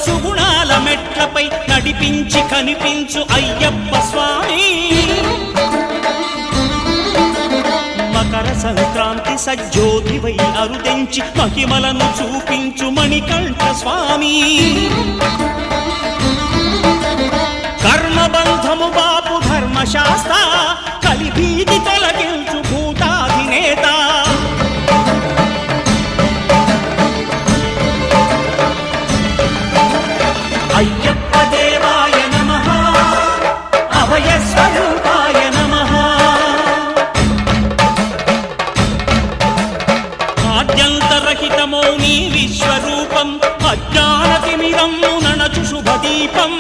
సుగుణాల మెట్లపై నడిపించి కనిపించు అయ్యప్ప స్వామి. మకర సంక్రాంతి సజ్జోతివై అరుదెంచి మహిమలను చూపించు మణికంఠ స్వామి. కర్మబంధము బాపు ధర్మశాస్త్ర కలిభీతి తొలగించు భూతాధినేత. అయ్యప్ప దేవాయ నమః అభయ స్వరూపాయ నమః. ఆద్యంతరహితమో నీ విశ్వరూపం అజ్ఞానతిమిరము నణచు శుభదీపం.